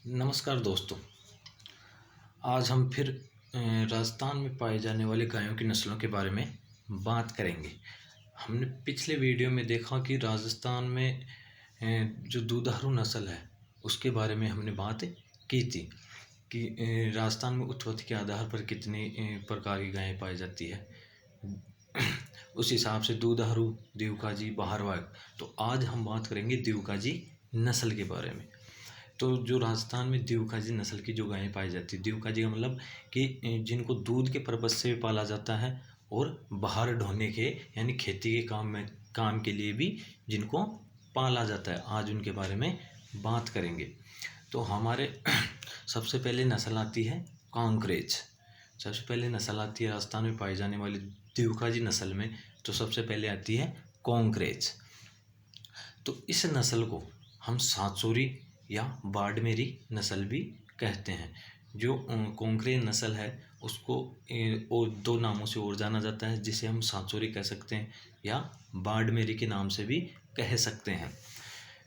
नमस्कार दोस्तों। आज हम फिर राजस्थान में पाए जाने वाले गायों की नस्लों के बारे में बात करेंगे। हमने पिछले वीडियो में देखा कि राजस्थान में जो दुधारू नस्ल है उसके बारे में हमने बात की थी कि राजस्थान में उत्पत्ति के आधार पर कितने प्रकार की गायें पाई जाती है। उस हिसाब से दुधारू, देवकाजी, बहारवाग। तो आज हम बात करेंगे देवकाजी नस्ल के बारे में। तो जो राजस्थान में देवकाजी नस्ल की जो गायें पाई जाती है, देवकाजी का मतलब कि जिनको दूध के पर्पज से भी पाला जाता है और बाहर ढोने के यानी खेती के काम के लिए भी जिनको पाला जाता है, आज उनके बारे में बात करेंगे। तो हमारे सबसे पहले नस्ल आती है कांकरेज। सबसे पहले नस्ल आती है राजस्थान में पाई जाने वाली देवकाजी नस्ल में, तो सबसे पहले आती है कांकरेज। तो इस नस्ल को हम सांचौरी या बाड़मेरी नस्ल भी कहते हैं। जो कांकरेज नस्ल है उसको और दो नामों से और जाना जाता है, जिसे हम सांचौरी कह सकते हैं या बाड़मेरी के नाम से भी कह सकते हैं।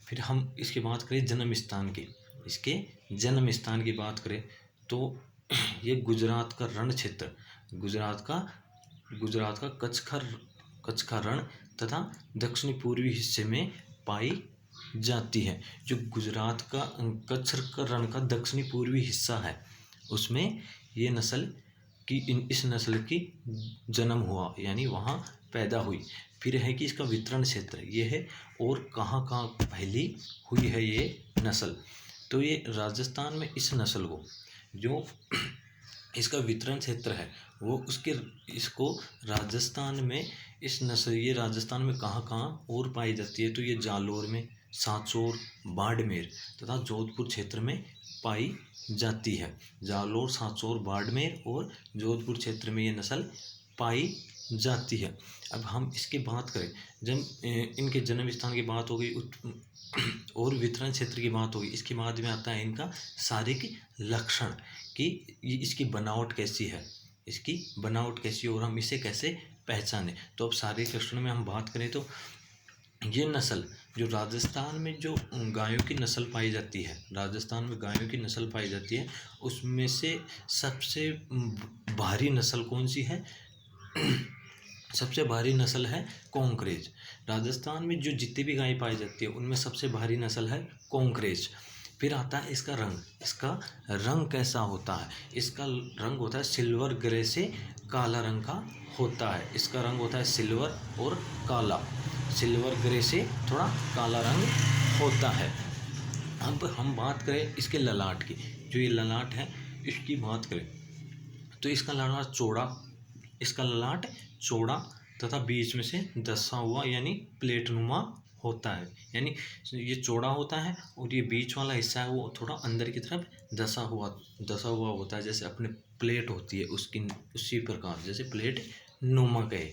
फिर हम इसकी बात करें जन्म स्थान की। इसके जन्म स्थान की बात करें तो ये गुजरात का रण क्षेत्र, गुजरात का कच्छ का रण तथा दक्षिणी पूर्वी हिस्से में पाई जाती है। जो गुजरात का कच्छ का रण का दक्षिणी पूर्वी हिस्सा है उसमें ये नस्ल इस नस्ल की जन्म हुआ, यानी वहाँ पैदा हुई। फिर है कि इसका वितरण क्षेत्र ये है और कहाँ कहाँ फैली हुई है ये नस्ल। तो ये राजस्थान में इस नस्ल को जो इसका वितरण क्षेत्र है वो इसको राजस्थान में ये राजस्थान में कहाँ कहाँ और पाई जाती है, तो ये जालोर में, सांचौर, बाड़मेर तथा जोधपुर क्षेत्र में पाई जाती है। जालोर, सांचौर, बाड़मेर और जोधपुर क्षेत्र में ये नस्ल पाई जाती है। अब हम इसकी बात करें, जब इनके जन्म स्थान की बात हो गई और वितरण क्षेत्र की बात होगी, इसके बाद में आता है इनका शारीरिक लक्षण कि इसकी बनावट कैसी है, और हम इसे कैसे पहचाने। तो अब शारीरिक लक्षण में हम बात करें तो ये नस्ल जो राजस्थान में जो गायों की नस्ल पाई जाती है, उसमें से सबसे भारी नस्ल कौन सी है? सबसे भारी नस्ल है कांकरेज। राजस्थान में जो जितनी भी गायें पाई जाती है उनमें सबसे भारी नस्ल है कांकरेज। फिर आता है इसका रंग कैसा होता है? इसका रंग होता है सिल्वर ग्रे से काला रंग का होता है। इसका रंग होता है सिल्वर और काला, सिल्वर ग्रे से थोड़ा काला रंग होता है। अब हम बात करें इसके ललाट की। जो ये ललाट है इसकी बात करें तो इसका ललाट चौड़ा तथा बीच में से धंसा हुआ यानी प्लेटनुमा होता है। यानी ये चौड़ा होता है और ये बीच वाला हिस्सा है वो थोड़ा अंदर की तरफ धंसा हुआ होता है, जैसे अपने प्लेट होती है उसकी, उसी प्रकार जैसे प्लेट नुमा कहे।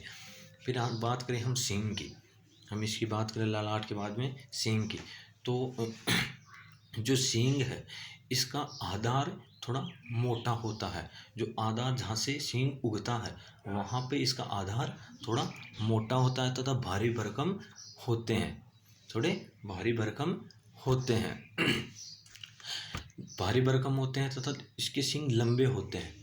फिर बात करें हम सींग की। हम इसकी बात करें ललाट के बाद में सींग की। तो जो सींग है इसका आधार थोड़ा मोटा होता है। जो आधार जहाँ से सींग उगता है वहाँ पे इसका आधार थोड़ा मोटा होता है तथा भारी भरकम होते हैं, भारी भरकम होते हैं तथा इसके सींग लंबे होते हैं।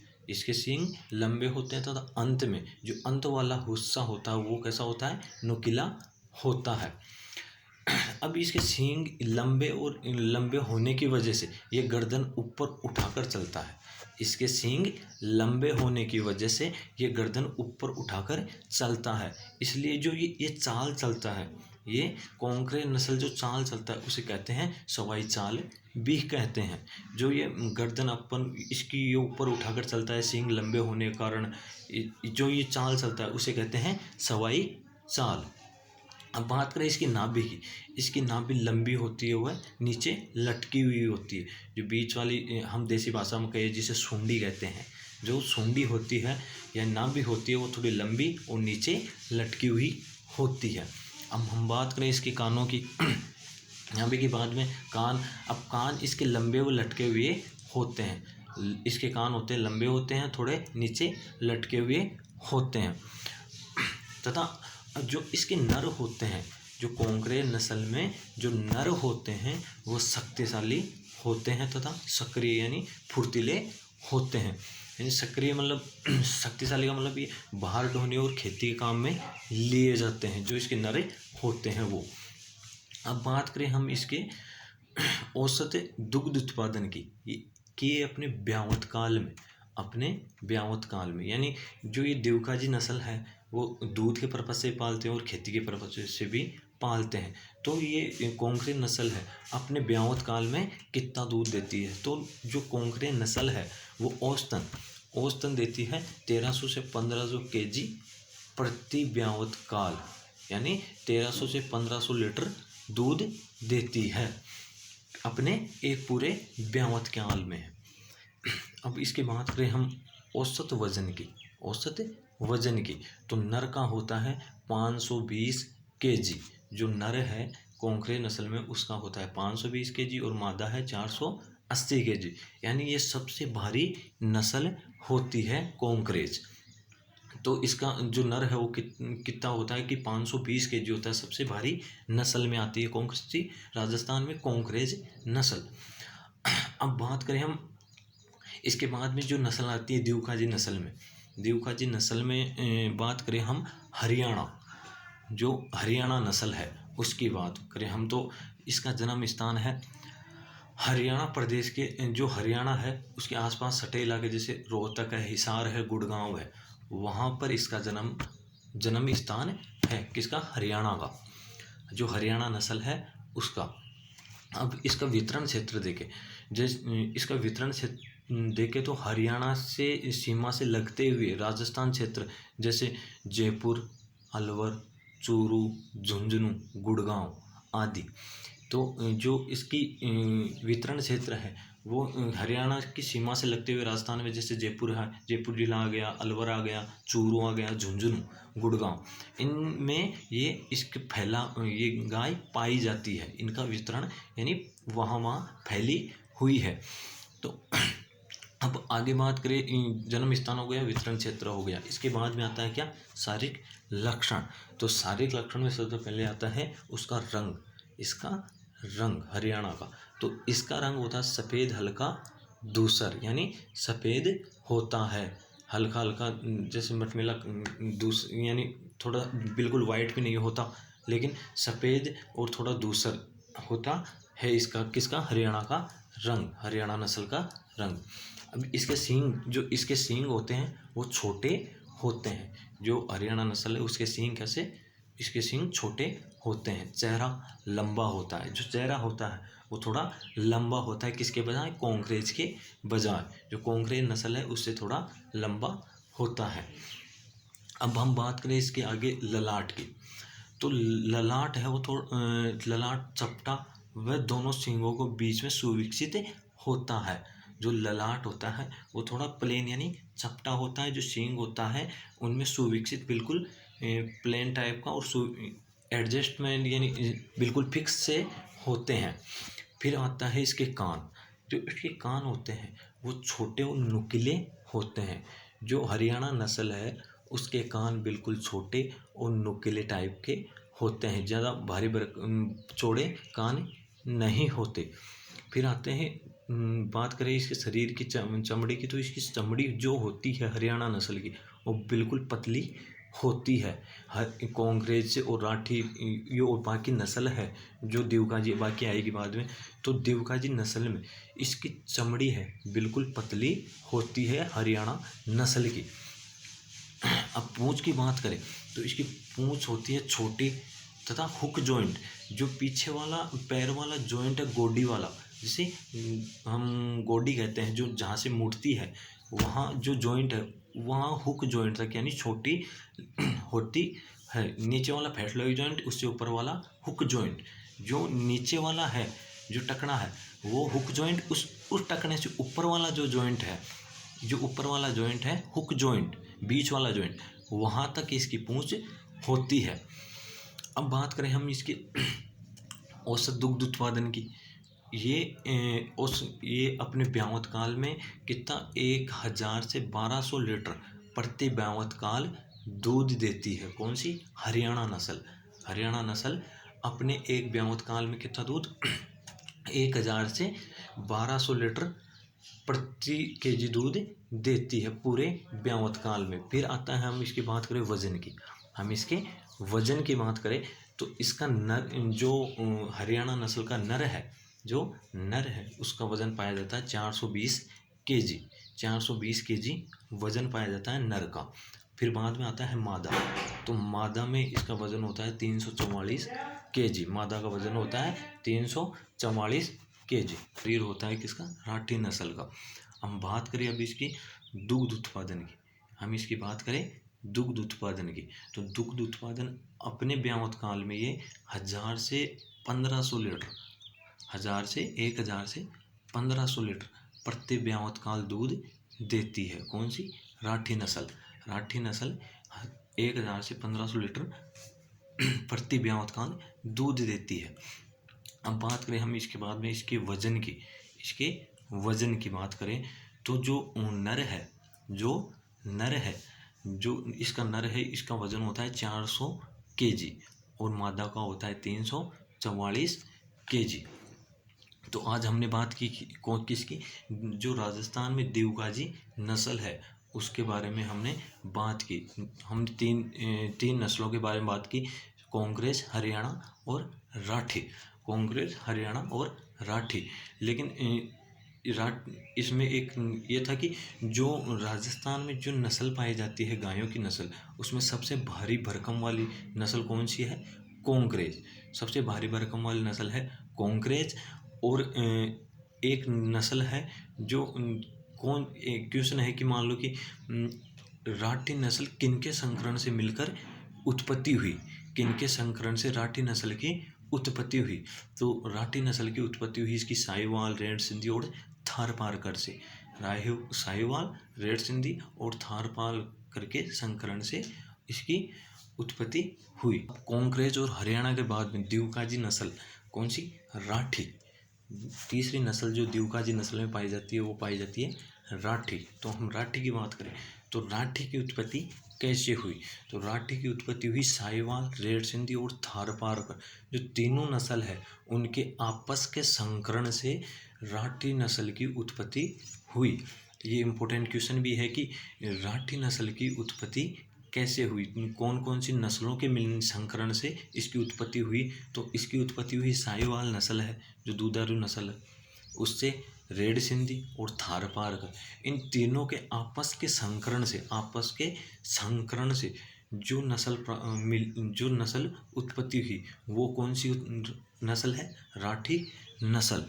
तथा अंत में जो अंत वाला हिस्सा होता है वो कैसा होता है? नुकीला होता है। अब इसके सींग लंबे होने की वजह से ये गर्दन ऊपर उठाकर चलता है। इसके सींग लंबे होने की वजह से ये गर्दन ऊपर उठाकर चलता है। इसलिए जो ये चाल चलता है, ये कांकरेज नस्ल जो चाल चलता है उसे कहते हैं सवाई चाल भी कहते हैं। जो ये गर्दन इसकी ये ऊपर उठाकर चलता है सींग लंबे होने के कारण, जो ये चाल चलता है उसे कहते हैं सवाई चाल। अब बात करें इसकी नाभि की। इसकी नाभि लंबी होती है, वह नीचे लटकी हुई होती है। जो बीच वाली हम देसी भाषा में कहे जिसे सूंडी कहते हैं, जो सूंडी होती है या नाभि होती है वो थोड़ी लंबी और नीचे लटकी हुई होती है। अब हम बात करें इसके कानों की। नाभि के बाद में कान। अब कान इसके लंबे व लटके हुए होते हैं। इसके कान होते हैं लंबे होते हैं, थोड़े नीचे लटके हुए होते हैं। तथा जो इसके नर होते हैं, जो कांकरेज नस्ल में जो नर होते हैं वो शक्तिशाली होते हैं तथा सक्रिय यानी फुर्तीले होते हैं। यानी सक्रिय मतलब शक्तिशाली का मतलब ये बाहर ढोने और खेती के काम में लिए जाते हैं जो इसके नर होते हैं वो। अब बात करें हम इसके औसत दुग्ध उत्पादन की, कि ये अपने ब्यावत काल में यानी जो ये देवकाजी नस्ल है वो दूध के पर्पज से पालते हैं और खेती के पर्पज से भी पालते हैं। तो ये कोंकणी नस्ल है अपने ब्यावत काल में कितना दूध देती है, तो जो कोंकणी नस्ल है वो औसतन देती है 1300 से 1500 केजी प्रति ब्यावत काल, यानी 1300 से 1500 लीटर दूध देती है अपने एक पूरे ब्यावत काल में। अब इसके बात करें हम औसत वजन की, तो नर का होता है 520 केजी। जो नर है कोंकणी नस्ल में उसका होता है 520 केजी और मादा है 480 केजी, यानी ये सबसे भारी नस्ल होती है कोंकरेज। तो इसका जो नर है वो कितना होता है कि 520 केजी होता है, सबसे भारी नस्ल में आती है कौन सी, राजस्थान में कोंकरेज नस्ल। अब बात करें हम इसके बाद में जो नस्ल आती है देवकाजी नस्ल में बात करें हम जो हरियाणा नस्ल है उसकी बात करें हम, तो इसका जन्म स्थान है हरियाणा प्रदेश के, जो हरियाणा है उसके आसपास सटे इलाके जैसे रोहतक है, हिसार है, गुड़गांव है, वहाँ पर इसका जन्म स्थान है किसका, हरियाणा का, जो हरियाणा नस्ल है उसका। अब इसका वितरण क्षेत्र देखे तो हरियाणा से सीमा से लगते हुए राजस्थान क्षेत्र जैसे जयपुर, अलवर, चूरू, झुंझुनू, गुड़गांव आदि, तो जो इसकी वितरण क्षेत्र है वो हरियाणा की सीमा से लगते हुए राजस्थान में जैसे जयपुर है, जयपुर जिला आ गया, अलवर आ गया, चूरू आ गया, झुंझुनू, गुड़गांव, इनमें ये गाय पाई जाती है। इनका वितरण यानी वहाँ फैली हुई है। तो अब आगे बात करें, जन्म स्थान हो गया, वितरण क्षेत्र हो गया, इसके बाद में आता है क्या, शारीरिक लक्षण। तो शारीरिक लक्षण में सबसे पहले आता है उसका रंग, इसका रंग हरियाणा का, तो इसका रंग होता है सफ़ेद हल्का धूसर, यानी सफ़ेद होता है हल्का हल्का जैसे मटमैला यानी थोड़ा बिल्कुल वाइट भी नहीं होता लेकिन सफ़ेद और थोड़ा धूसर होता है इसका किसका, हरियाणा का रंग, हरियाणा नस्ल का रंग। अब इसके सींग होते हैं वो छोटे होते हैं, जो हरियाणा नस्ल है उसके सींग इसके सींग छोटे होते हैं। चेहरा लंबा होता है, जो चेहरा होता है वो थोड़ा लंबा होता है किसके बजाय, कोंकरेज के बजाय, जो कोंकरेज नस्ल है उससे थोड़ा लंबा होता है। अब हम बात करें इसके आगे ललाट की, तो ललाट है वो ललाट चपटा व दोनों सींगों को बीच में सुविकसित होता है। जो ललाट होता है वो थोड़ा प्लेन यानी चपटा होता है, जो सींग होता है उनमें सुविकसित बिल्कुल प्लेन टाइप का और एडजस्टमेंट यानी बिल्कुल फिक्स से होते हैं। फिर आता है इसके कान, जो इसके कान होते हैं वो छोटे और नुकीले होते हैं। जो हरियाणा नस्ल है उसके कान बिल्कुल छोटे और नुकीले टाइप के होते हैं, ज़्यादा भारी चौड़े कान नहीं होते। फिर आते हैं बात करें इसके शरीर की चमड़ी की, तो इसकी चमड़ी जो होती है हरियाणा नस्ल की वो बिल्कुल पतली होती है। कोंकरेज से और राठी ये और बाकी नस्ल है जो देवकाजी बाकी आएगी बाद में, तो देवकाजी नस्ल में इसकी चमड़ी है बिल्कुल पतली होती है हरियाणा नस्ल की। अब पूंछ की बात करें तो इसकी पूंछ होती है छोटी तथा हुक जॉइंट, जो पीछे वाला पैर वाला जॉइंट है गोडी वाला, जिसे हम गोडी कहते हैं, जो जहाँ से मुड़ती है वहाँ जो जॉइंट है वहाँ हुक जॉइंट तक यानी छोटी होती है। नीचे वाला फैटलोई जॉइंट, उससे ऊपर वाला हुक जॉइंट, जो नीचे वाला है जो टकना है वो हुक जॉइंट, उस टकने से ऊपर वाला जो जॉइंट है, जो ऊपर वाला जॉइंट है हुक जॉइंट, बीच वाला जॉइंट, वहाँ तक इसकी पूंछ होती है। अब बात करें हम इसके औसत दुग्ध उत्पादन की, ये अपने ब्यावत काल में कितना 1000 से 1200 लीटर प्रति ब्यावत काल दूध देती है। कौन सी, हरियाणा नस्ल अपने एक ब्यावत काल में कितना दूध 1000 से 1200 लीटर प्रति केजी दूध देती है पूरे ब्यावत काल में। फिर आता है, हम इसकी बात करें वजन की, हम इसके वजन की बात करें तो इसका नर जो हरियाणा नस्ल का नर है, जो नर है उसका वजन पाया जाता है 420 केजी। 420 केजी वजन पाया जाता है नर का। फिर बाद में आता है मादा, तो मादा में इसका वजन होता है 344 केजी। मादा का वजन होता है 344 केजी। शरीर होता है किसका? राठी नस्ल का। हम बात करें अब इसकी दुग्ध उत्पादन की, हम इसकी बात करें दुग्ध उत्पादन की, तो दुग्ध उत्पादन अपने ब्यावत काल में ये 1000 से 1500 लीटर, 1000 से 1500 लीटर प्रति ब्यावत काल दूध देती है। कौन सी? राठी नस्ल। राठी नस्ल 1000 से 1500 लीटर प्रति ब्यावत काल दूध देती है। अब बात करें हम इसके बाद में इसके वजन की, इसके वजन की बात करें तो जो नर है, जो इसका नर है इसका वजन होता है 400 केजी और मादा का होता है 344 केजी। तो आज हमने बात की किसकी? जो राजस्थान में देवकाजी नस्ल है उसके बारे में हमने बात की। हमने तीन नस्लों के बारे में बात की, कांग्रेस, हरियाणा और राठी। कांग्रेस, हरियाणा और राठी। लेकिन इसमें एक ये था कि जो राजस्थान में जो नस्ल पाई जाती है गायों की नस्ल, उसमें सबसे भारी भरकम वाली नस्ल कौन सी है? कांग्रेस। सबसे भारी भरकम वाली नस्ल है कांग्रेस। और एक नस्ल है जो क्वेश्चन है कि मान लो कि राठी नस्ल किनके संकरण से मिलकर उत्पत्ति हुई, किनके संकरण से राठी नस्ल की उत्पत्ति हुई? तो राठी नस्ल की उत्पत्ति हुई इसकी साहिवाल, रेड सिंधी और थारपारकर से। साहिवाल, रेड सिंधी और थारपारकर के संकरण से इसकी उत्पत्ति हुई। कांग्रेस और हरियाणा के बाद में देवकाजी नस्ल कौन सी? राठी। तीसरी नस्ल जो देवकाजी नस्ल में पाई जाती है वो पाई जाती है राठी। तो हम राठी की बात करें तो राठी की उत्पत्ति कैसे हुई? तो राठी की उत्पत्ति हुई साहिवाल, रेड सिंधी और थारपारकर, जो तीनों नस्ल है उनके आपस के संकरण से राठी नस्ल की उत्पत्ति हुई। ये इम्पोर्टेंट क्वेश्चन भी है कि राठी नस्ल की उत्पत्ति कैसे हुई, कौन कौन सी नस्लों के मिलन संकरण से इसकी उत्पत्ति हुई? तो इसकी उत्पत्ति हुई साहिवाल नस्ल है जो दुधारू नस्ल है उससे, रेड सिंधी और थारपारकर, इन तीनों के आपस के संकरण से जो नस्ल उत्पत्ति हुई वो कौन सी नस्ल है? राठी नस्ल।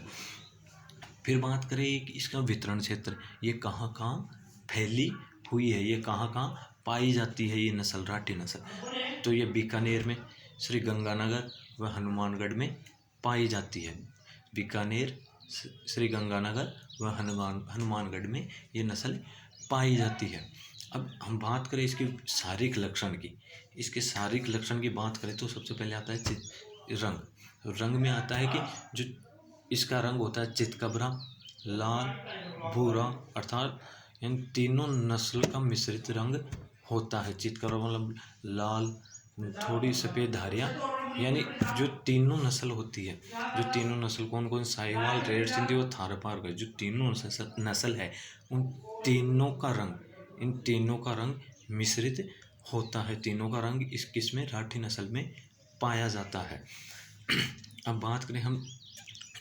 फिर बात करें इसका वितरण क्षेत्र, ये कहाँ कहाँ फैली हुई है, ये कहाँ कहाँ पाई जाती है ये नस्ल, राठी नस्ल? तो ये बीकानेर में, श्री गंगानगर व हनुमानगढ़ में पाई जाती है। बीकानेर, श्री गंगानगर व हनुमानगढ़ में ये नस्ल पाई जाती है। अब हम बात करें इसके शारीरिक लक्षण की, इसके शारीरिक लक्षण की बात करें तो सबसे पहले आता है रंग। रंग में आता है कि जो इसका रंग होता है चितकबरा, लाल, भूरा, अर्थात इन तीनों नस्ल का मिश्रित रंग होता है। चितकबरा मतलब लाल, थोड़ी सफ़ेद धारियाँ, यानी जो तीनों नस्ल होती है, जो तीनों नस्ल कौन कौन? साहिवाल, रेड सिंधी और थारपारकर, जो तीनों नस्ल है उन तीनों का रंग, इन तीनों का रंग मिश्रित होता है। तीनों का रंग इस किस्म राठी नस्ल में पाया जाता है। अब बात करें हम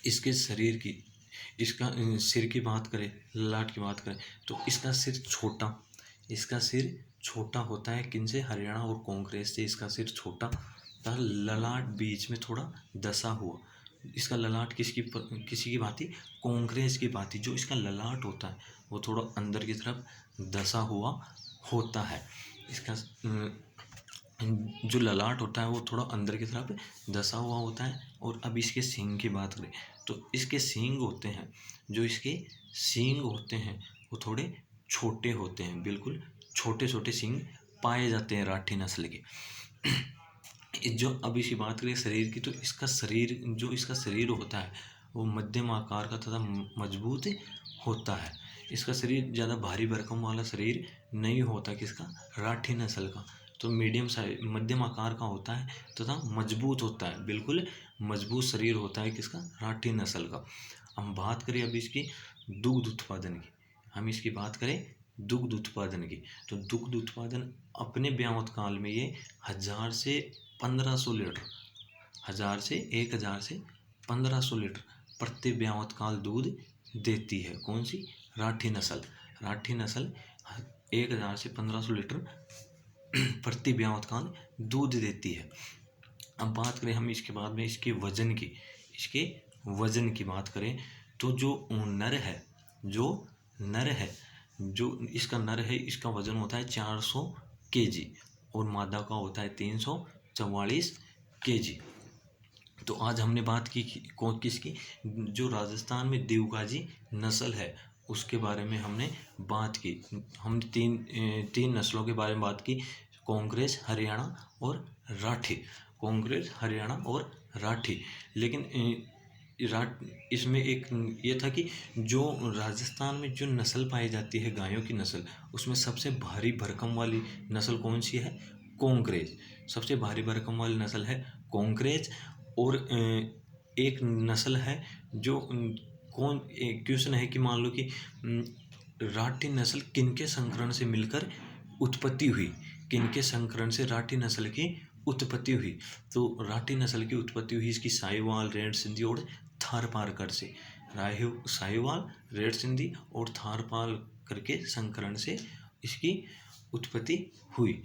इसके शरीर की, इसका सिर की बात करें, ललाट की बात करें तो इसका सिर छोटा होता है। किनसे? हरियाणा और कांग्रेस से इसका सिर छोटा तथा ललाट बीच में थोड़ा दसा हुआ। इसका ललाट किसी की भांति? कांग्रेस की भांति। जो इसका ललाट होता है वो थोड़ा अंदर की तरफ दसा हुआ होता है। इसका जो ललाट होता है वो थोड़ा अंदर की तरफ दसा हुआ होता है। और अब इसके सींग की बात करें तो इसके सींग होते हैं, जो इसके सींग होते हैं वो थोड़े छोटे होते हैं, बिल्कुल छोटे छोटे सींग पाए जाते हैं राठी नस्ल के। जो अब इसकी बात करें शरीर की तो इसका शरीर होता है वो मध्यम आकार का तथा मजबूत होता है। इसका शरीर ज़्यादा भारी भरकम वाला शरीर नहीं होता, किसका? राठी नस्ल का। तो मीडियम साइज, मध्यम आकार का होता है तथा मजबूत होता है, बिल्कुल मजबूत शरीर होता है किसका? राठी नस्ल का। हम बात करें अभी इसकी दुग्ध उत्पादन की, हम इसकी बात करें दुग्ध उत्पादन की, तो दुग्ध उत्पादन अपने ब्यावत काल में ये 1000 से 1500 लीटर, 1000 से 1000 से 1500 लीटर प्रति ब्यावत काल दूध देती है। कौन सी? राठी नस्ल। राठी नस्ल 1000 से 1500 लीटर प्रति ब्यावत काल दूध देती है। अब बात करें हम इसके बाद में इसके वजन की, इसके वजन की बात करें तो जो नर है, जो इसका नर है, इसका वजन होता है 400 केजी और मादा का होता है 344 केजी। तो आज हमने बात की कौन किसकी? जो राजस्थान में देवगाजी नस्ल है उसके बारे में हमने बात की। हम तीन नस्लों के बारे में बात की, कांग्रेस, हरियाणा और राठी। कांग्रेस, हरियाणा और राठी। लेकिन इसमें एक ये था कि जो राजस्थान में जो नस्ल पाई जाती है गायों की नस्ल, उसमें सबसे भारी भरकम वाली नस्ल कौन सी है? कांग्रेस। सबसे भारी भरकम वाली नस्ल है कांग्रेस। और एक नस्ल है जो क्वेश्चन है कि मान लो कि राठी नस्ल किनके संकरण से मिलकर उत्पत्ति हुई, किनके संकरण से राठी नस्ल की उत्पत्ति हुई? तो राठी नस्ल की उत्पत्ति हुई इसकी साहिवाल, रेड सिंधी और थारपारकर से। साहिवाल, रेड सिंधी और थारपारकर के संकरण से इसकी उत्पत्ति हुई।